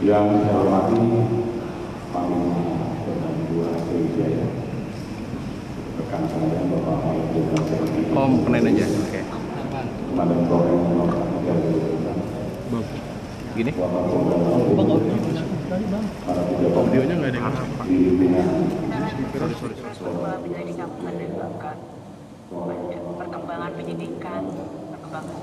Yang saya hormati Panglima Perdana II Sriwijaya, rekan saya Bapak Mayor Jenderal TNI. Oh, kenain aja, oke. Komandan Korem Nomor 3 Bang, gini? Bapak Audionya nggak ada yang apa? di pimpinan menjadi Kabupaten Bangka, perkembangan penyidikan, perkembangan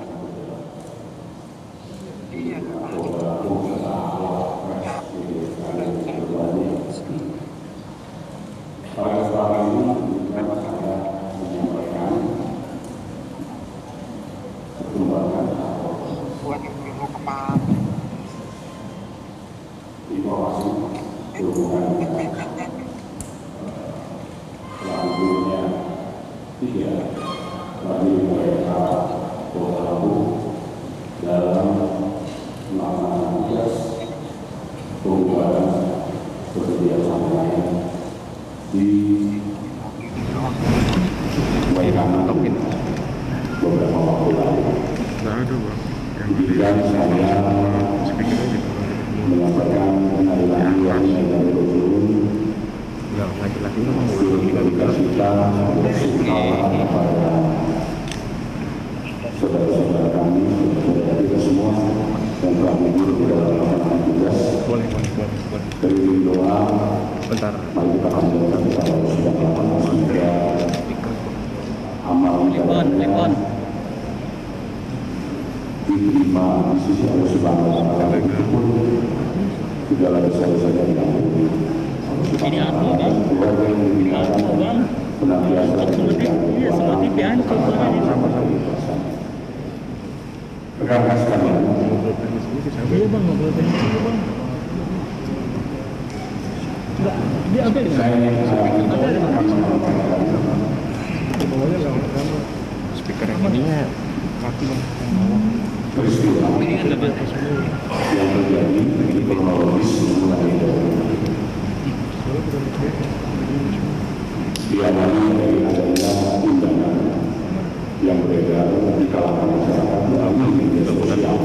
pada kesempatan ini saya menyampaikan perkembangan informasi berhubungan selanjutnya 3 bagi mereka pelaku dalam melaksanakan tugas pembubaran kerjasama lain di Waikanan beberapa waktu lalu. Nggak ada, Bang. Dan saya menyampaikan penarian yang dari turun Nggak, laki-laki itu mau kita kepada saudara-saudara kami, saudara kita semua yang telah mengikuti dalam melaksanakan tugas. boleh. Dari doa, Bentar. mari kita panjatkan kepada Allah Subhanahu wa Ta'ala sehingga amal ibadahnya diterima di sisi Allah Subhanahu wa Ta'ala, meskipun segala dosa-dosa yang diampuni. Ini apa, Bang? Keluarga yang dimuliakan, Bang? senantiasa diberikan Iya, sama TV hancur, Bang. rekan-rekan sekalian, Iya, Bang, ngobrol teknis dulu, Bang. Enggak, dia ada di saya ingin Speaker yang ininya mati, Bang. peristiwa yang terjadi di kronologis mulai dari diawali dari adanya undangan yang beredar di kalangan masyarakat melalui media sosial,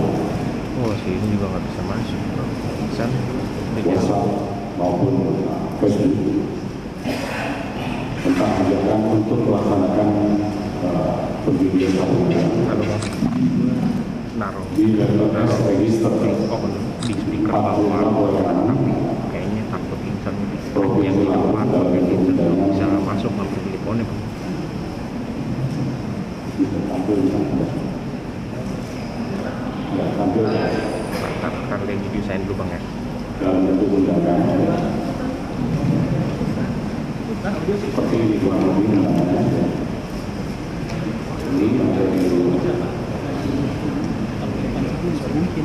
Oh, si ini juga nggak bisa masuk. San, WhatsApp maupun Facebook tentang ajakan untuk melaksanakan pendirian tabungan Halo, Bang. Naruh di LPS register di speaker bawah. Kayaknya takut insan yang di luar insan nggak bisa masuk ngambil teleponnya, Bang. tampil di sana. Ya, tampil Ntar dia desain dulu, Bang, ya. dalam bentuk undangan seperti di kurang lebih undangannya. Ini ada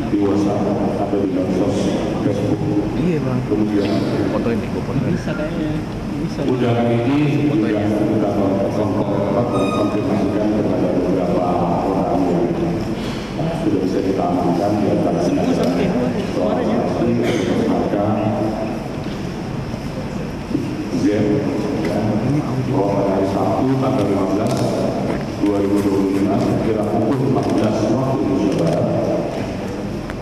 di WhatsApp atau di medsos Facebook. Iya, Bang. Kemudian Fotoin deh, gue fotoin. bisa kayaknya. Bisa. undangan ini yang kita konfirmasikan kepada beberapa orang yang sudah bisa kita amankan di antara maka Z bahwa pada hari Sabtu tanggal 15 2025 kira pukul 14 waktu Indonesia Barat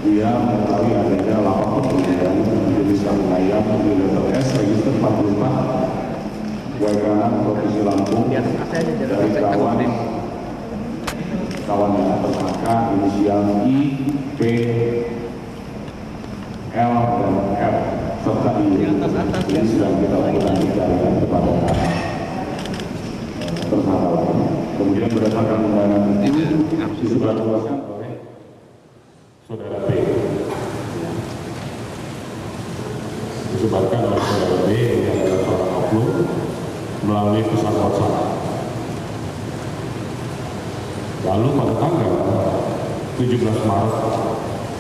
dia mengetahui adanya laporan pembelian jenis kambing ayam di letter S register 44 Waikanan Provinsi Lampung dari kawannya tersangka inisial I, P, L, dan F serta I. Ini sedang kita lakukan pencarian kepada tersangka lain. Kemudian berdasarkan undangan itu disebarluaskan oleh saudara B. Disebarkan oleh saudara B yang adalah seorang oknum melalui pesan WhatsApp. Lalu pada tanggal 17 Maret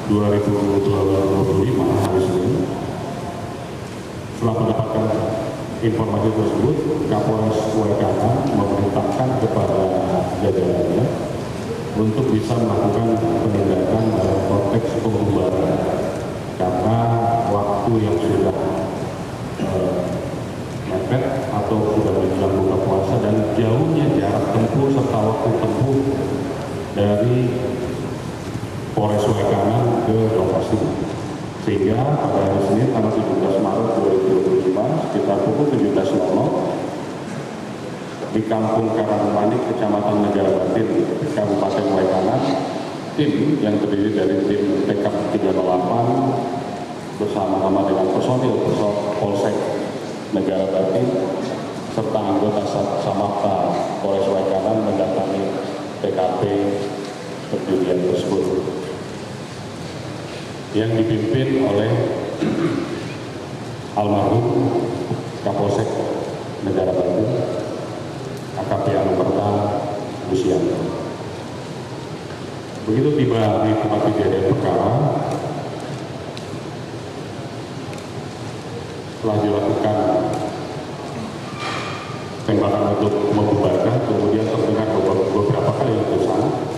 2025 hari Senin, setelah mendapatkan informasi tersebut, Kapolres Waikanan memerintahkan kepada jajarannya untuk bisa melakukan penindakan dalam konteks pembubaran karena waktu yang sudah mepet atau sudah menjelang buka puasa dan jauhnya jarak tempuh serta waktu tempuh dari Polres Waikanan ke lokasi Sehingga pada hari Senin tanggal 17 Maret 2025 sekitar pukul 17.00 di Kampung Karangmanik, Kecamatan Negara Batin, Kabupaten Waikanan, tim yang terdiri dari tim TK 308 bersama-sama dengan personil Polsek Negara Batin serta anggota Samapta Polres Waikanan mendatangi TKP perjudian tersebut yang dipimpin oleh almarhum Kapolsek Negara Batin AKP Anumerta Lucianto. Begitu tiba di tempat kejadian perkara, telah dilakukan tembakan untuk membubarkan, kemudian terdengar beberapa kali letusan,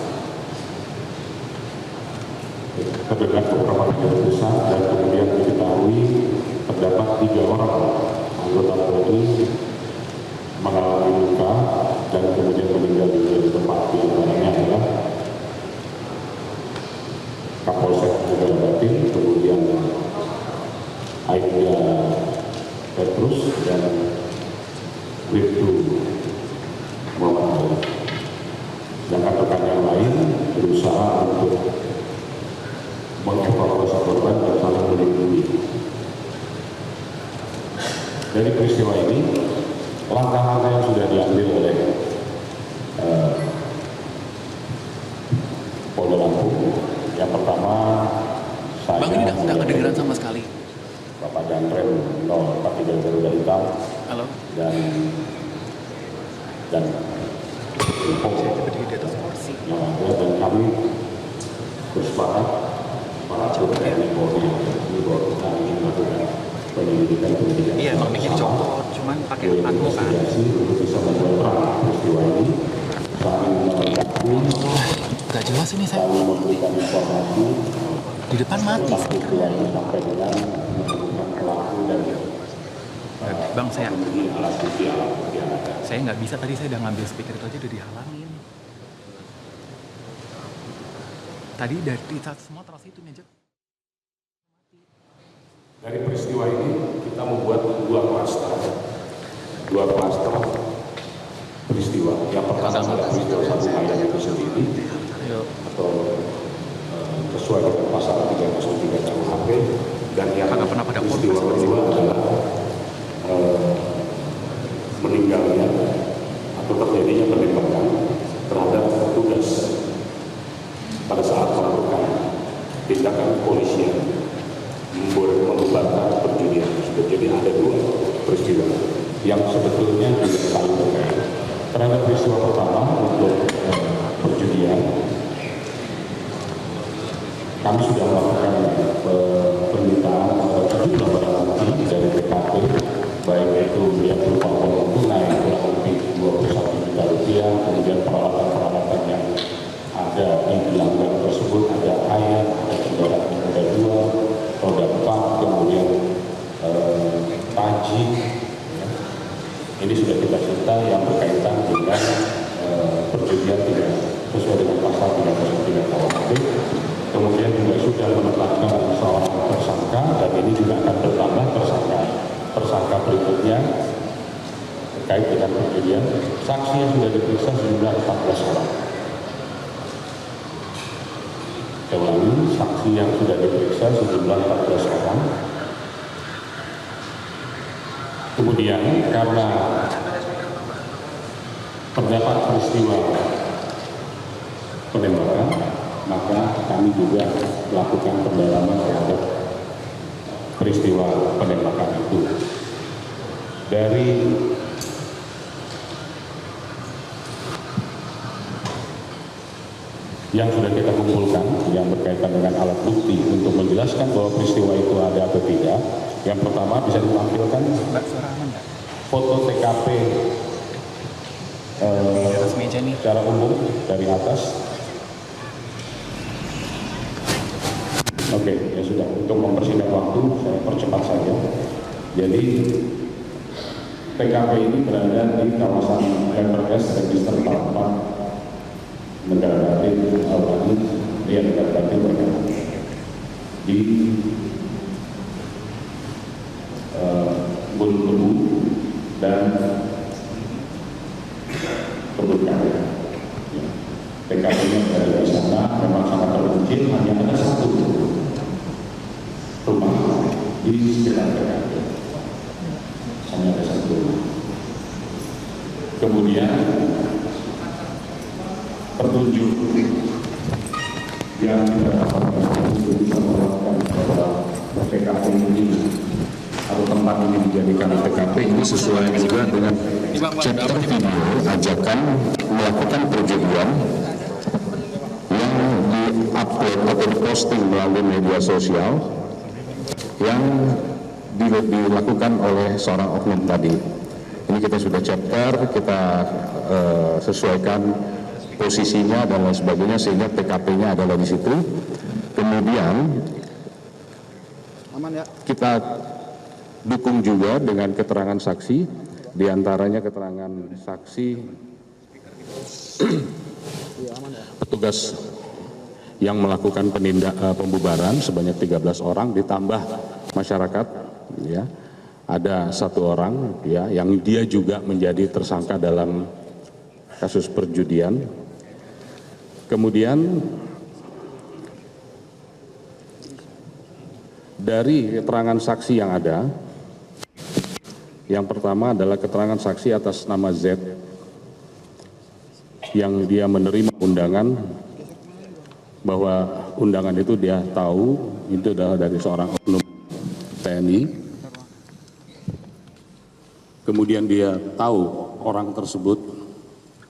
dan kemudian diketahui terdapat 3 orang anggota Polri mengalami luka dan kemudian meninggal di tempat. Di antaranya adalah Kapolsek Negara Batin, kemudian Aibda Petrus dan Bribtu Muhammad Ali. Sedangkan rekan yang lain berusaha untuk mengevakuasi korban dan saling melindungi. Dari peristiwa ini, langkah-langkah yang sudah diambil oleh Polda Lampung, yang pertama saya Bang, ini tidak kedengeran sama sekali. Bapak Danrem 043 Garuda Hitam. Halo. Dan info Di atas kursi. yang ada, dan kami bersepakat para TNI Polri ini bahwa kita ingin melakukan penyelidikan Iya, emang bikin copot, cuman pakai advokat. investigasi untuk bisa membuat terang peristiwa ini, saling melengkapi, Gak jelas ini saya. saling memberikan informasi Di depan mati. tentang peristiwa ini sampai dengan menemukan pelaku dan Bang, saya alat bukti yang ada. saya nggak bisa, tadi saya udah ngambil speaker itu aja udah dihalangin. Tadi dari saat semua terasa itu ngejek. Dari peristiwa ini kita membuat dua klaster peristiwa. Yang pertama adalah peristiwa satu ayat itu sendiri, atau sesuai dengan pasal 303 KUHP, dan yang peristiwa kedua adalah meninggalnya atau terjadinya penembakan terhadap petugas pada saat melakukan tindakan kepolisian membubarkan perjudian tersebut. Jadi ada dua peristiwa yang sebetulnya tidak saling terkait. Terhadap peristiwa pertama untuk perjudian, kami sudah melakukan permintaan sejumlah barang bukti dari TKP, baik itu yang berupa uang tunai kurang lebih 21 juta rupiah, kemudian peralatan-peralatan yang ada yang dilanggar tersebut, ada air, ada kendaraan roda 2, roda 4, kemudian taji. Ini sudah kita cita yang berkaitan dengan perjudian tidak sesuai dengan pasal 303 KUHP. Kemudian juga sudah menetapkan seorang tersangka, dan ini juga akan bertambah tersangka berikutnya terkait dengan perjudian. Saksi yang sudah diperiksa sejumlah 14 orang. Saya ulangi, saksi yang sudah diperiksa sejumlah 14 orang. Kemudian karena terdapat peristiwa penembakan, maka kami juga melakukan pendalaman terhadap peristiwa penembakan itu. Dari yang sudah kita kumpulkan yang berkaitan dengan alat bukti untuk menjelaskan bahwa peristiwa itu ada atau tidak, yang pertama bisa ditampilkan foto TKP secara umum dari atas. Oke, ya sudah. Untuk mempersingkat waktu, saya percepat saja. Jadi TKP ini berada di kawasan MPRS Register 44 Negara Batin, Negara Batin berkaitan di kebun tebu dan kebun karet. Ya. TKP-nya berada di sana, memang sangat terpencil, hanya ada satu rumah di sekitar TKP. Hanya ada satu rumah. Kemudian petunjuk yang kita dapatkan untuk bisa melakukan bahwa TKP ini atau tempat ini dijadikan TKP ini sesuai juga dengan chapter video ajakan melakukan perjudian yang di-upload atau posting melalui media sosial yang dilakukan oleh seorang oknum tadi. Ini kita sudah chapter, kita sesuaikan posisinya dan lain sebagainya sehingga TKP-nya adalah di situ. Kemudian kita dukung juga dengan keterangan saksi, diantaranya keterangan saksi petugas yang melakukan pembubaran sebanyak 13 orang ditambah masyarakat, ya. Ada 1 orang, ya, yang dia juga menjadi tersangka dalam kasus perjudian. Kemudian dari keterangan saksi yang ada, yang pertama adalah keterangan saksi atas nama Z yang dia menerima undangan, bahwa undangan itu dia tahu itu adalah dari seorang oknum TNI. Kemudian dia tahu orang tersebut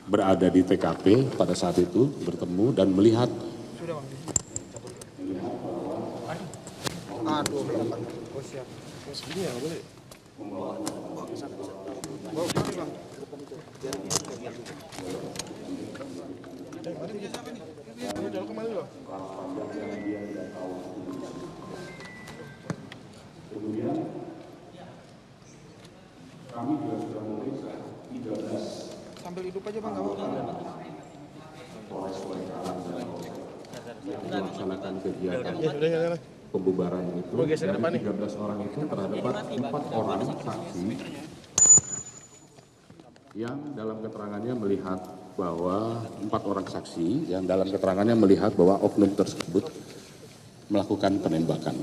berada di TKP pada saat itu, bertemu dan melihat kami juga sudah memeriksa 13 sambil hidup aja Bang, nggak apa-apa. melaksanakan kegiatan pembubaran itu. Dari 13 orang itu terdapat 4 orang saksi yang dalam keterangannya melihat bahwa 4 orang saksi yang dalam keterangannya melihat bahwa oknum tersebut melakukan penembakan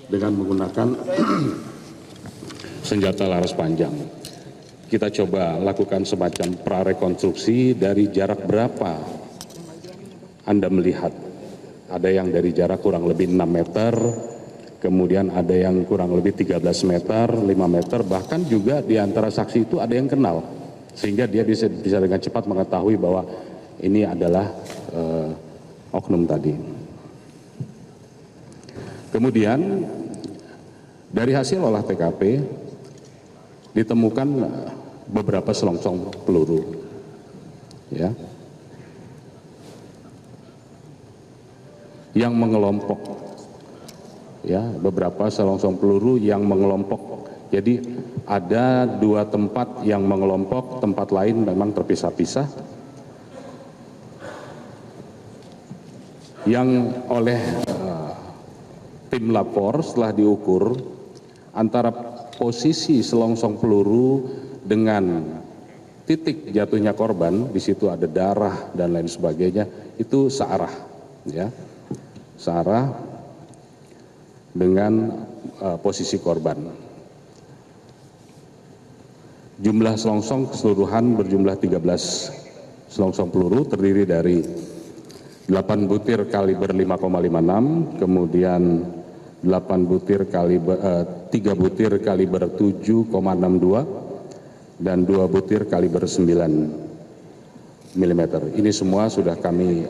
dengan menggunakan senjata laras panjang. Kita coba lakukan semacam prarekonstruksi dari jarak berapa Anda melihat. Ada yang dari jarak kurang lebih 6 meter, kemudian ada yang kurang lebih 13 meter, 5 meter, bahkan juga di antara saksi itu ada yang kenal. Sehingga dia bisa dengan cepat mengetahui bahwa ini adalah oknum tadi. Kemudian dari hasil olah TKP ditemukan beberapa selongsong peluru, ya, yang mengelompok, ya, beberapa selongsong peluru yang mengelompok. Jadi ada 2 tempat yang mengelompok, tempat lain memang terpisah-pisah, yang oleh tim lapor setelah diukur antara posisi selongsong peluru dengan titik jatuhnya korban, di situ ada darah dan lain sebagainya, itu searah, ya, searah dengan posisi korban. Jumlah selongsong keseluruhan berjumlah 13 selongsong peluru, terdiri dari 8 butir kaliber 5,56, kemudian 8 butir kaliber 3 butir kaliber 7,62 dan 2 butir kaliber 9 mm. Ini semua sudah kami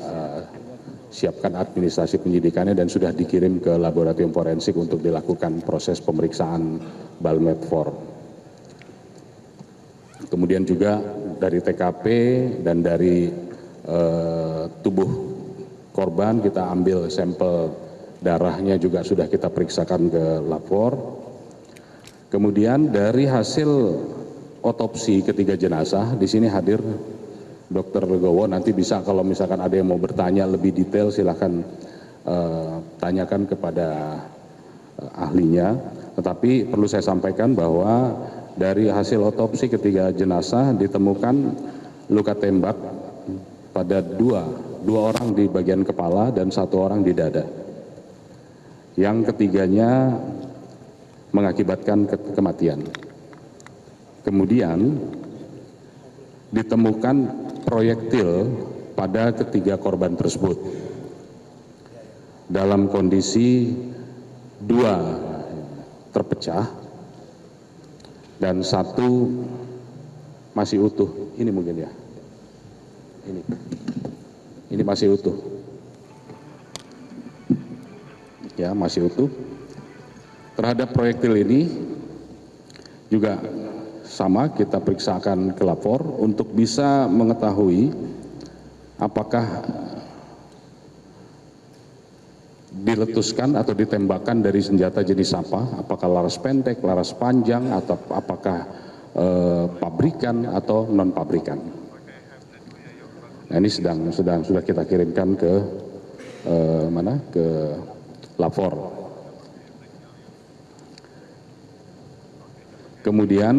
siapkan administrasi penyidikannya dan sudah dikirim ke laboratorium forensik untuk dilakukan proses pemeriksaan Balmed-4. Kemudian juga dari TKP dan dari tubuh korban kita ambil sampel darahnya, juga sudah kita periksakan ke lapor. Kemudian dari hasil otopsi ketiga jenazah, di sini hadir Dr. Legowo, nanti bisa kalau misalkan ada yang mau bertanya lebih detail silahkan tanyakan kepada ahlinya. Tetapi perlu saya sampaikan bahwa dari hasil otopsi ketiga jenazah ditemukan luka tembak pada dua orang di bagian kepala dan 1 orang di dada. Yang ketiganya mengakibatkan kematian. Kemudian ditemukan proyektil pada ketiga korban tersebut dalam kondisi 2 terpecah dan 1 masih utuh. Ini mungkin ya, ini masih utuh ya, masih utuh. Terhadap proyektil ini juga sama, kita periksakan ke lapor untuk bisa mengetahui apakah diletuskan atau ditembakkan dari senjata jenis apa, apakah laras pendek, laras panjang, atau apakah pabrikan atau non pabrikan. Nah, ini sudah kita kirimkan ke ke lapor. Kemudian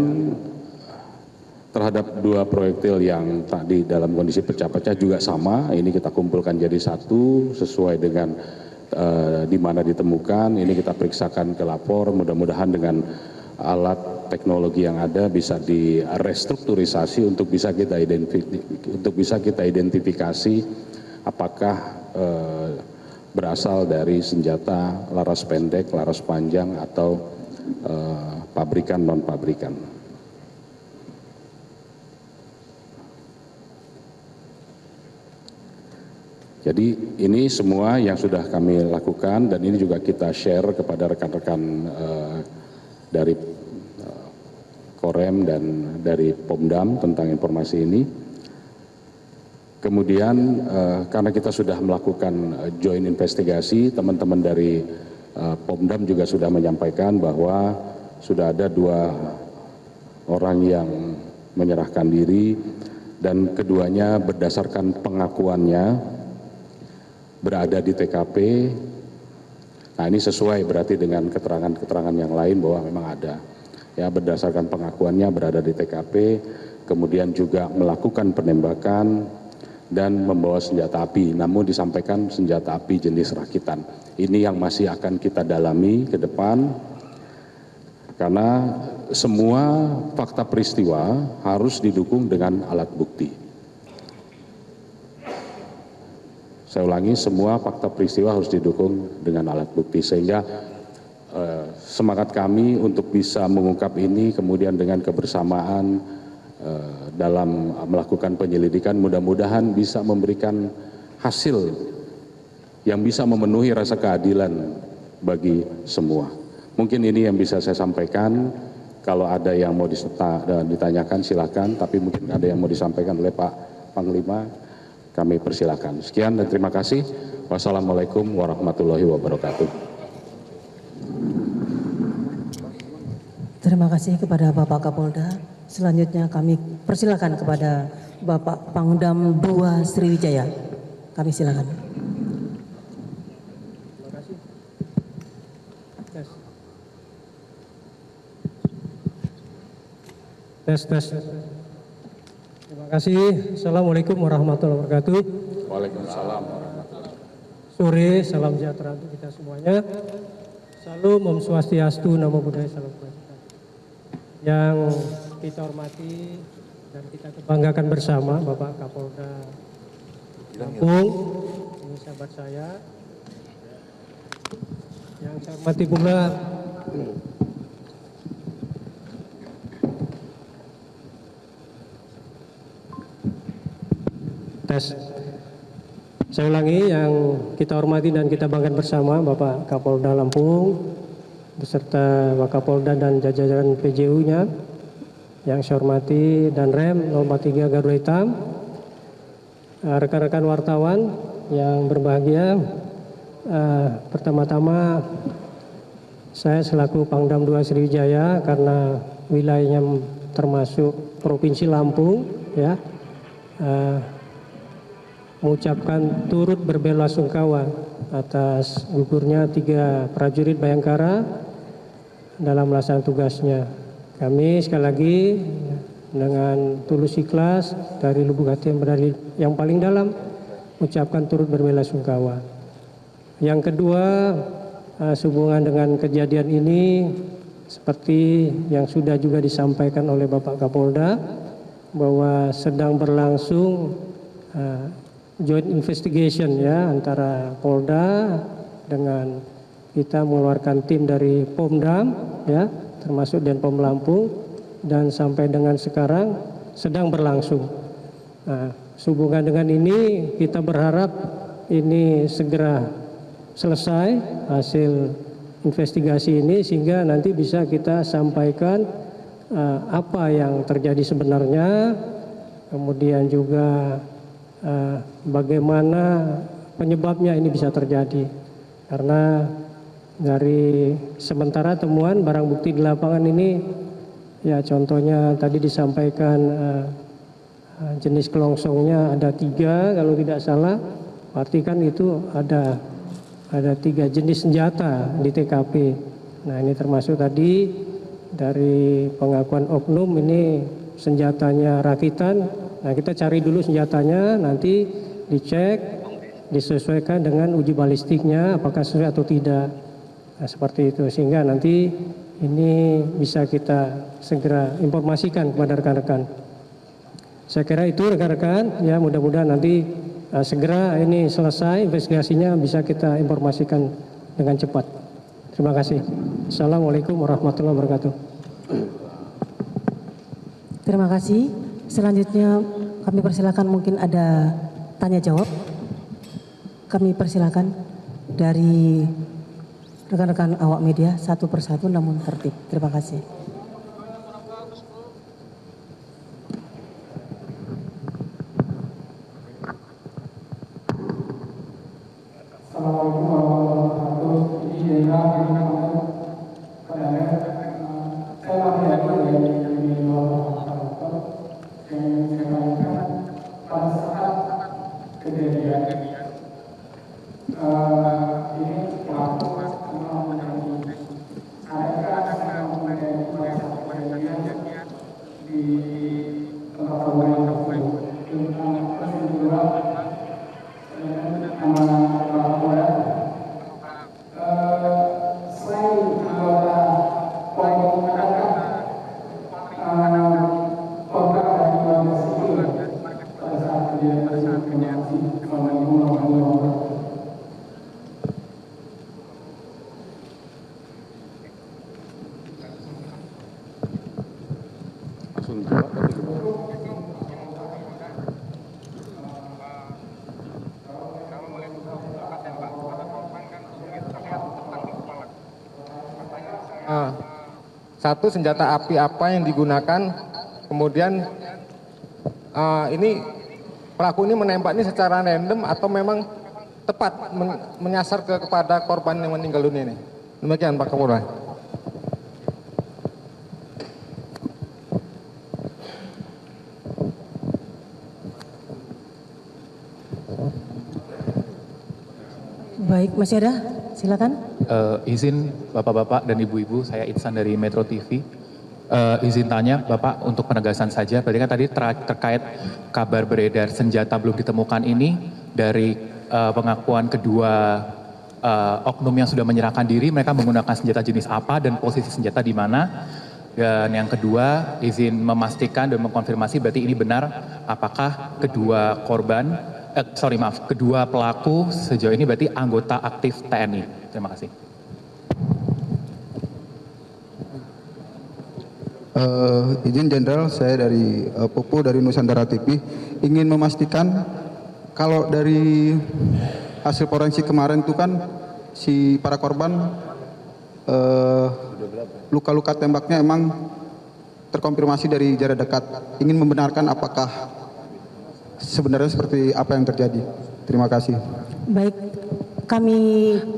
terhadap 2 proyektil yang tadi dalam kondisi pecah-pecah juga sama, ini kita kumpulkan jadi 1 sesuai dengan di mana ditemukan. Ini kita periksakan ke lapor, mudah-mudahan dengan alat teknologi yang ada bisa direstrukturisasi untuk bisa kita identifikasi apakah berasal dari senjata laras pendek, laras panjang, atau pabrikan non pabrikan. Jadi ini semua yang sudah kami lakukan dan ini juga kita share kepada rekan-rekan dari Korem dan dari Pomdam tentang informasi ini. Kemudian karena kita sudah melakukan joint investigasi, teman-teman dari Pomdam juga sudah menyampaikan bahwa sudah ada 2 orang yang menyerahkan diri dan keduanya berdasarkan pengakuannya berada di TKP. Nah, ini sesuai berarti dengan keterangan-keterangan yang lain bahwa memang ada. Ya, berdasarkan pengakuannya berada di TKP, kemudian juga melakukan penembakan dan membawa senjata api. Namun disampaikan senjata api jenis rakitan. Ini yang masih akan kita dalami ke depan. Karena semua fakta peristiwa harus didukung dengan alat bukti. Saya ulangi, semua fakta peristiwa harus didukung dengan alat bukti, sehingga semangat kami untuk bisa mengungkap ini kemudian dengan kebersamaan dalam melakukan penyelidikan mudah-mudahan bisa memberikan hasil yang bisa memenuhi rasa keadilan bagi semua. Mungkin ini yang bisa saya sampaikan. Kalau ada yang mau ditanyakan silakan, tapi mungkin ada yang mau disampaikan oleh Pak Panglima, kami persilakan. Sekian dan terima kasih. Wassalamualaikum warahmatullahi wabarakatuh. Terima kasih kepada Bapak Kapolda. Selanjutnya kami persilakan kepada Bapak Pangdam 2 Sriwijaya. Kami silakan. Tes. Terima kasih. Assalamualaikum warahmatullahi wabarakatuh. Waalaikumsalam. Sore, salam sejahtera untuk kita semuanya. Salam Om Swastiastu, Namo Buddhaya, salam kebajikan. Yang kita hormati dan kita kebanggakan bersama Bapak Kapolda Lampung, ini sahabat saya. Yang saya hormati pula Saya ulangi, yang kita hormati dan kita banggakan bersama Bapak Kapolda Lampung beserta Bapak Kapolda dan jajaran PJU-nya, yang saya hormati dan Rem 03 Garuda Hitam, rekan-rekan wartawan yang berbahagia. Pertama-tama saya selaku Pangdam 2 Sriwijaya, karena wilayahnya termasuk Provinsi Lampung, ya. mengucapkan turut berbelasungkawa atas gugurnya 3 prajurit Bayangkara dalam melaksanakan tugasnya. Kami sekali lagi dengan tulus ikhlas dari lubuk hati yang paling dalam ucapkan turut berbelasungkawa. Yang kedua, sehubungan dengan kejadian ini seperti yang sudah juga disampaikan oleh Bapak Kapolda bahwa sedang berlangsung joint investigation ya antara Polda dengan kita mengeluarkan tim dari Pomdam ya termasuk Denpom Lampung dan sampai dengan sekarang sedang berlangsung. Nah, sehubungan dengan ini kita berharap ini segera selesai hasil investigasi ini sehingga nanti bisa kita sampaikan apa yang terjadi sebenarnya, kemudian juga bagaimana penyebabnya ini bisa terjadi. Karena dari sementara temuan barang bukti di lapangan ini ya contohnya tadi disampaikan jenis kelongsongnya ada 3 kalau tidak salah, berarti kan itu ada 3 jenis senjata di TKP. Nah ini termasuk tadi dari pengakuan oknum ini senjatanya rakitan. Nah kita cari dulu senjatanya, nanti dicek, disesuaikan dengan uji balistiknya apakah sesuai atau tidak. Nah seperti itu sehingga nanti ini bisa kita segera informasikan kepada rekan-rekan. Saya kira itu rekan-rekan ya mudah-mudahan nanti segera ini selesai investigasinya bisa kita informasikan dengan cepat. Terima kasih. Assalamualaikum warahmatullahi wabarakatuh. Terima kasih. Selanjutnya kami persilakan mungkin ada tanya jawab. Kami persilakan dari rekan-rekan awak media satu persatu namun tertib. Terima kasih. Satu, senjata api apa yang digunakan, kemudian ini pelaku ini menembak ini secara random atau memang tepat menyasar kepada korban yang meninggal dunia ini. Demikian Pak Kapolda. Baik, masih ada? Silakan. Izin Bapak-Bapak dan Ibu-Ibu, saya Itsan dari Metro TV. Izin tanya Bapak untuk penegasan saja, berarti kan tadi terkait kabar beredar senjata belum ditemukan ini dari pengakuan kedua oknum yang sudah menyerahkan diri, mereka menggunakan senjata jenis apa dan posisi senjata di mana. Dan yang kedua, izin memastikan dan mengkonfirmasi berarti ini benar apakah kedua korban kedua pelaku sejauh ini berarti anggota aktif TNI. Terima kasih. Izin Jenderal, saya dari Popo dari Nusantara TV ingin memastikan kalau dari hasil forensik kemarin itu kan si para korban luka-luka tembaknya emang terkonfirmasi dari jarak dekat. Ingin membenarkan apakah sebenarnya seperti apa yang terjadi. Terima kasih. Baik, kami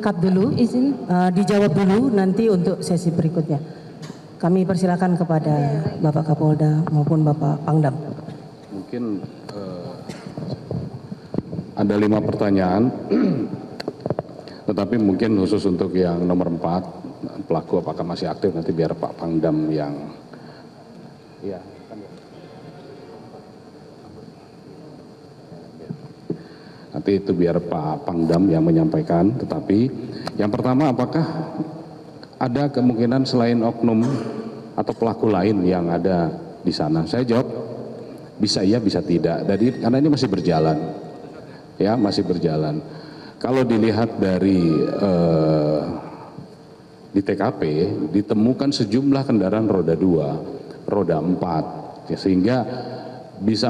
cut dulu, izin dijawab dulu nanti untuk sesi berikutnya. Kami persilakan kepada Bapak Kapolda maupun Bapak Pangdam. Mungkin Ada 5 pertanyaan, tetapi mungkin khusus untuk yang nomor 4, pelaku apakah masih aktif, nanti biar Pak Pangdam yang... Ya. Nanti itu biar Pak Pangdam yang menyampaikan, tetapi yang pertama, apakah ada kemungkinan selain oknum atau pelaku lain yang ada di sana? Saya jawab, bisa iya, bisa tidak. Jadi karena ini masih berjalan, ya masih berjalan. Kalau dilihat dari di TKP ditemukan sejumlah kendaraan roda 2, roda 4, ya, sehingga bisa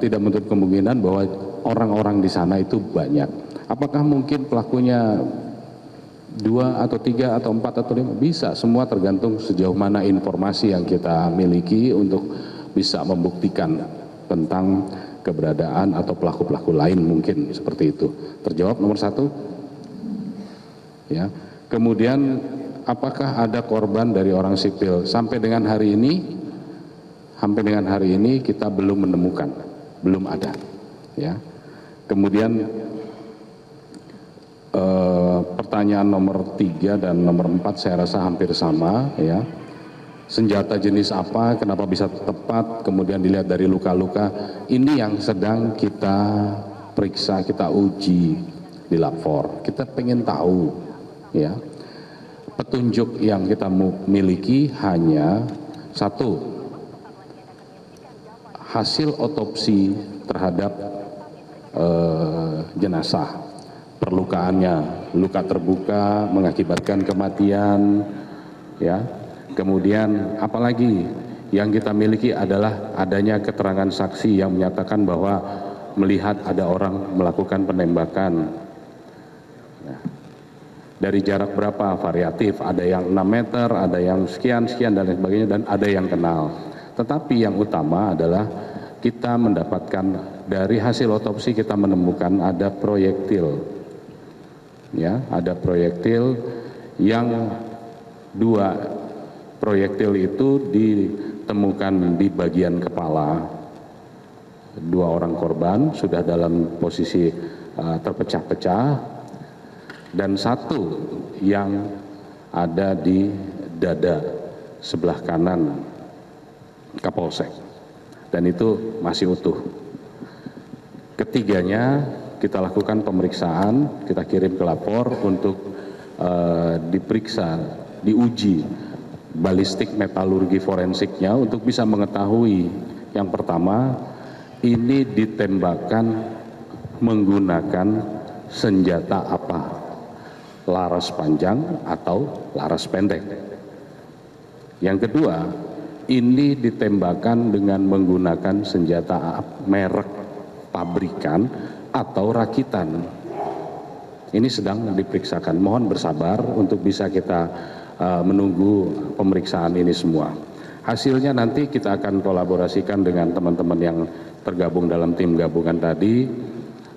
tidak menutup kemungkinan bahwa orang-orang di sana itu banyak. Apakah mungkin pelakunya 2 atau 3 atau 4 atau 5? Bisa, semua tergantung sejauh mana informasi yang kita miliki untuk bisa membuktikan tentang keberadaan atau pelaku-pelaku lain, mungkin seperti itu. Terjawab nomor 1. Ya. Kemudian apakah ada korban dari orang sipil? Sampai dengan hari ini kita belum menemukan, belum ada. Ya. Kemudian pertanyaan nomor 3 dan nomor 4 saya rasa hampir sama, ya. Senjata jenis apa, kenapa bisa tepat, kemudian dilihat dari luka-luka, ini yang sedang kita periksa, kita uji di lapor. Kita pengen tahu, ya. Petunjuk yang kita miliki hanya 1, hasil otopsi terhadap jenazah, perlukaannya, luka terbuka mengakibatkan kematian, ya. Kemudian apalagi yang kita miliki adalah adanya keterangan saksi yang menyatakan bahwa melihat ada orang melakukan penembakan. Ya. Dari jarak berapa? Variatif, ada yang 6 meter, ada yang sekian-sekian dan lain sebagainya, dan ada yang kenal. Tetapi yang utama adalah kita mendapatkan dari hasil otopsi, kita menemukan ada proyektil. Ya, ada proyektil yang 2 proyektil itu ditemukan di bagian kepala. 2 orang korban sudah dalam posisi terpecah-pecah, dan 1 yang ada di dada sebelah kanan Kapolsek, dan itu masih utuh. Ketiganya kita lakukan pemeriksaan, kita kirim ke lapor untuk diperiksa, diuji balistik metalurgi forensiknya untuk bisa mengetahui, yang pertama, ini ditembakkan menggunakan senjata apa, laras panjang atau laras pendek. Yang kedua, ini ditembakkan dengan menggunakan senjata merek pabrikan atau rakitan. Ini sedang diperiksakan. Mohon bersabar untuk bisa kita menunggu pemeriksaan ini semua. Hasilnya nanti kita akan kolaborasikan dengan teman-teman yang tergabung dalam tim gabungan tadi,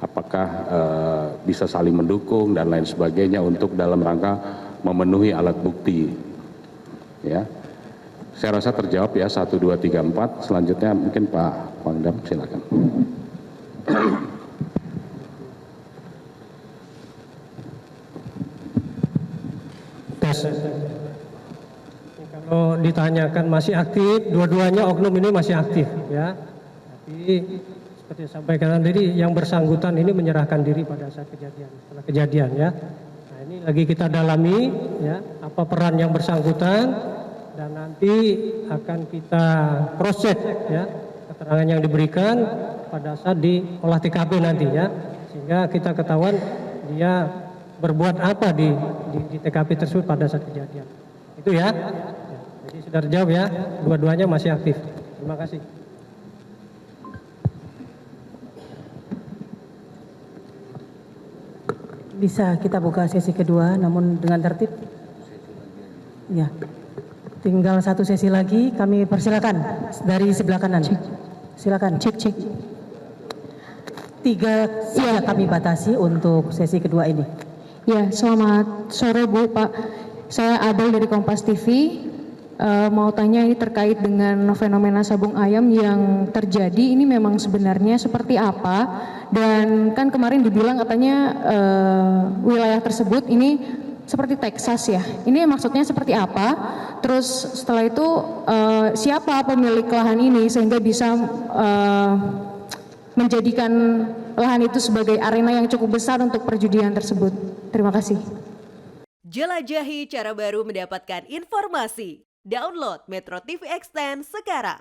apakah bisa saling mendukung dan lain sebagainya untuk dalam rangka memenuhi alat bukti. Ya, saya rasa terjawab ya, 1, 2, 3, 4. Selanjutnya mungkin Pak Pangdam, silakan. Kalau ditanyakan masih aktif, dua-duanya oknum ini masih aktif, ya. Tapi seperti yang sampaikan tadi, yang bersangkutan ini menyerahkan diri pada saat kejadian, setelah kejadian, ya. Nah, ini lagi kita dalami, ya, apa peran yang bersangkutan, dan nanti akan kita proses, ya, keterangan yang diberikan pada saat di olah TKP nanti, ya, sehingga kita ketahuan dia berbuat apa di TKP tersebut pada saat kejadian. Itu ya. Jadi sudah terjawab ya, dua-duanya masih aktif. Terima kasih. Bisa kita buka sesi kedua, namun dengan tertib. Ya. Tinggal 1 sesi lagi, kami persilakan dari sebelah kanan. Silakan. Cek. 3 saja kami batasi untuk sesi kedua ini. Ya, selamat sore Bu, Pak. Saya Abel dari Kompas TV. mau tanya ini terkait dengan fenomena sabung ayam yang terjadi, ini memang sebenarnya seperti apa? Dan kan kemarin dibilang katanya wilayah tersebut ini seperti Texas ya. Ini maksudnya seperti apa? Terus setelah itu siapa pemilik lahan ini sehingga bisa menjadikan lahan itu sebagai arena yang cukup besar untuk perjudian tersebut? Terima kasih. Jelajahi cara baru mendapatkan informasi. Download Metro TV Extend sekarang.